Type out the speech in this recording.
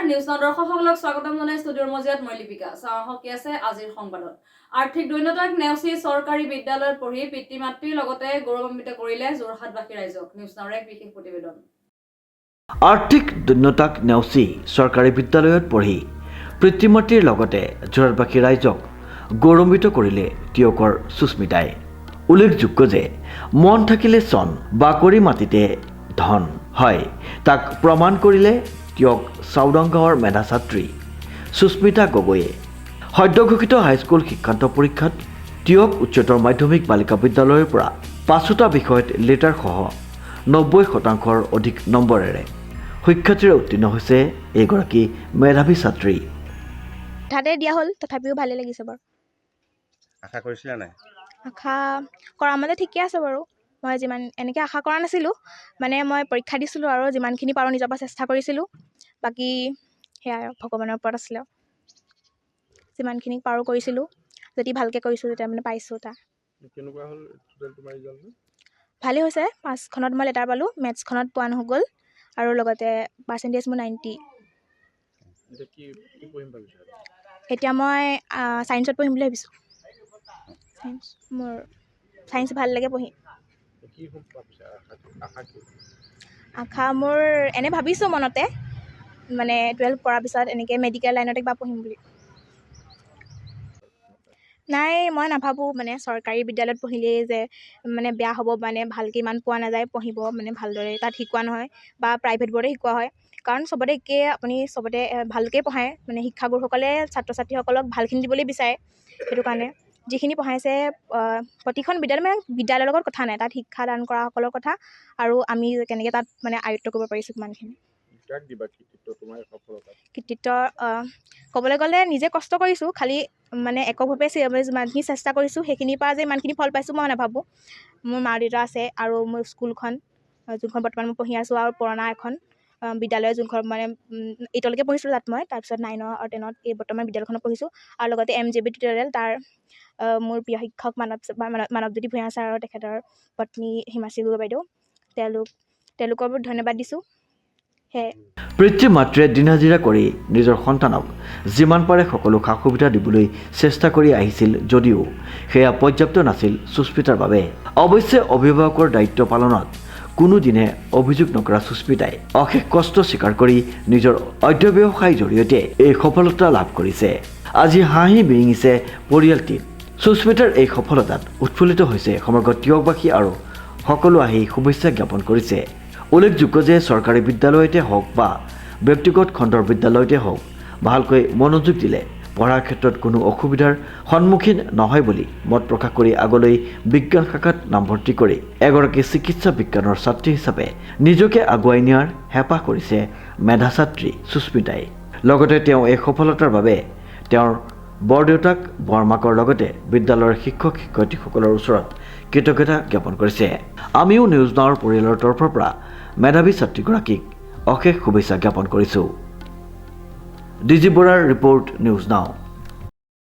news now দৰ্শকসকলক স্বাগতম জনাই ষ্টুডিঅ'ৰ মজিয়াত মই লিপিকা চাহকি আছে আজিৰ সংবাদত আৰ্থিক দৈন্যতাক নেওচি চৰকাৰী বিদ্যালয়ত পঢ়ি পিতৃ-মাতৃৰ লগতে গৌৰৱান্বিত কৰিলে যোৰহাটবাসী ৰাইজক নিউজ নাওৰ এক বিশেষ প্ৰতিবেদন আৰ্থিক দৈন্যতাক নেওচি চৰকাৰী বিদ্যালয়ত পঢ়ি পিতৃ-মাতৃৰ লগতে যোৰহাটবাসী ৰাইজক গৌৰৱান্বিত কৰিলে টিয়কৰ সুস্মিতাই উল্লেখযোগ্য যে মন থাকিলে চন বাকৰি মাটিতে ধন হয় তাক প্ৰমাণ কৰিলে টিয়ক চাউদাং গাঁৱৰ মেধা ছাত্ৰী সুস্মিতা গগৈয়ে সদ্যঘোষিত হাইস্কুল শিক্ষান্ত পৰীক্ষাত টিয়ক উচ্চতৰ মাধ্যমিক বালিকা বিদ্যালয়ৰ পৰা ৫টা বিষয়ত লেটাৰসহ ৯০% অধিক নম্বৰেৰে শিক্ষাৰ্থীৰে উত্তীৰ্ণ হৈছে এগৰাকী মেধাৱী ছাত্ৰী ঠাতে দিয়া হ'ল তথাপিও ভালে লাগিছে বাৰু আশা কৰিছিলা নাই আশা কৰা মানে ঠিকে আছে বাৰু মই যিমান এনেকৈ আশা কৰা নাছিলোঁ মানে মই পৰীক্ষা দিছিলোঁ আৰু যিমানখিনি পাৰোঁ নিজৰ পৰা চেষ্টা কৰিছিলোঁ বাকী সেয়া ভগৱানৰ ওপৰত আছিলে যিমানখিনি পাৰোঁ কৰিছিলোঁ যদি ভালকৈ কৰিছোঁ তেতিয়া মানে পাইছোঁ তাৰ কেনেকুৱা হ'ল টোটেল তোমাৰ ৰিজাল্টটো ভালেই হৈছে 5খনত মই লেটাৰ পালোঁ মেথছখনত পোৱা নহ'ল আৰু লগতে পাৰ্চেণ্টেজ মোৰ 90 এতিয়া মই ছায়েন্সত পঢ়িম বুলি ভাবিছোঁ মোৰ ছায়েন্স ভাল লাগে পঢ়ি আশা মোৰ এনে ভাবিছোঁ মনতে মানে 12 কৰাৰ পিছত এনেকৈ মেডিকেল লাইনতে কিবা পঢ়িম বুলি নাই মই নাভাবোঁ মানে চৰকাৰী বিদ্যালয়ত পঢ়িলেই যে মানে বেয়া হ'ব মানে ভালকৈ ইমান পোৱা নাযায় পঢ়িব মানে ভালদৰে তাত শিকোৱা নহয় বা প্ৰাইভেট বৰ্ডে শিকোৱা হয় কাৰণ চবতে একেই আপুনি চবতে ভালকৈ পঢ়ায় মানে শিক্ষাগুৰুসকলে ছাত্ৰ ছাত্ৰীসকলক ভালখিনি দিবলৈ বিচাৰে সেইটো কাৰণে যিখিনি পঢ়াইছে প্ৰতিখন বিদ্যালয় মানে বিদ্যালয়ৰ লগত কথা নাই তাত শিক্ষাদান কৰাসকলৰ কথা আৰু আমি কেনেকৈ তাত মানে আয়ত্ব কৰিব পাৰিছোঁ কিমানখিনি কৃতিত্ব ক'বলৈ গ'লে নিজে কষ্ট কৰিছোঁ খালি মানে এককভাৱে যিমানখিনি চেষ্টা কৰিছোঁ সেইখিনিৰ পৰা যে ইমানখিনি ফল পাইছোঁ মই নাভাবোঁ মোৰ মা দেউতা আছে আৰু মোৰ স্কুলখন যোনখন বৰ্তমান মই পঢ়ি আছোঁ আৰু পুৰণা এখন বিদ্যালয় যোনখন মানে 8লৈকে পঢ়িছিলোঁ তাত মই তাৰপিছত 9 আৰু 10ত এই বৰ্তমান বিদ্যালয়খনত পঢ়িছোঁ আৰু লগতে MJB টিউটৰিয়েল তাৰ মোৰ প্ৰিয় শিক্ষক মানৱজ্যোতি ভূঞা ছাৰ আৰু তেখেতৰ পত্নী হিমাশ্ৰী গগৈ বাইদেউ তেওঁলোকৰ বহুত ধন্যবাদ দিছোঁ সেয়ে পিতৃ-মাতৃয়ে দিন হাজিৰা কৰি নিজৰ সন্তানক যিমান পাৰে সকলো সা সুবিধা দিবলৈ চেষ্টা কৰি আহিছিল যদিও সেয়া পৰ্যাপ্ত নাছিল সুস্মিতাৰ বাবে অৱশ্যে অভিভাৱকৰ দায়িত্ব পালনত কোনোদিনে অভিযোগ নকৰা সুস্মিতাই অশেষ কষ্ট স্বীকাৰ কৰি নিজৰ অধ্যৱসায়ৰ জৰিয়তে এই সফলতা লাভ কৰিছে আজি হাঁহি বিৰিঙিছে পৰিয়ালটিত সুস্মিতাৰ এই সফলতাত উৎফুল্লিত হৈছে সমগ্ৰ টিয়কবাসী আৰু সকলো আহি শুভেচ্ছা জ্ঞাপন কৰিছে উল্লেখযোগ্য যে চৰকাৰী বিদ্যালয়তে হওক বা ব্যক্তিগত খণ্ডৰ বিদ্যালয়তে হওক ভালকৈ মনোযোগ দিলে পঢ়াৰ ক্ষেত্ৰত কোনো অসুবিধাৰ সন্মুখীন নহয় বুলি মত প্ৰকাশ কৰি আগলৈ বিজ্ঞান শাখাত নামভৰ্তি কৰি এগৰাকী চিকিৎসা বিজ্ঞানৰ ছাত্ৰী হিচাপে নিজকে আগুৱাই নিয়াৰ হেঁপাহ কৰিছে মেধা ছাত্ৰী সুস্মিতাই লগতে তেওঁ এই সফলতাৰ বাবে তেওঁৰ বৰদেউতাক বৰমাকৰ লগতে বিদ্যালয়ৰ শিক্ষক শিক্ষয়িত্ৰীসকলৰ ওচৰত কৃতজ্ঞতা জ্ঞাপন কৰিছে আমিও নিউজ নাওৰ পৰিয়ালৰ তৰফৰ পৰা মেধাৱী ছাত্ৰীগৰাকীক অশেষ শুভেচ্ছা জ্ঞাপন কৰিছোঁ ডিজি বৰাৰ ৰিপৰ্ট নিউজ নাও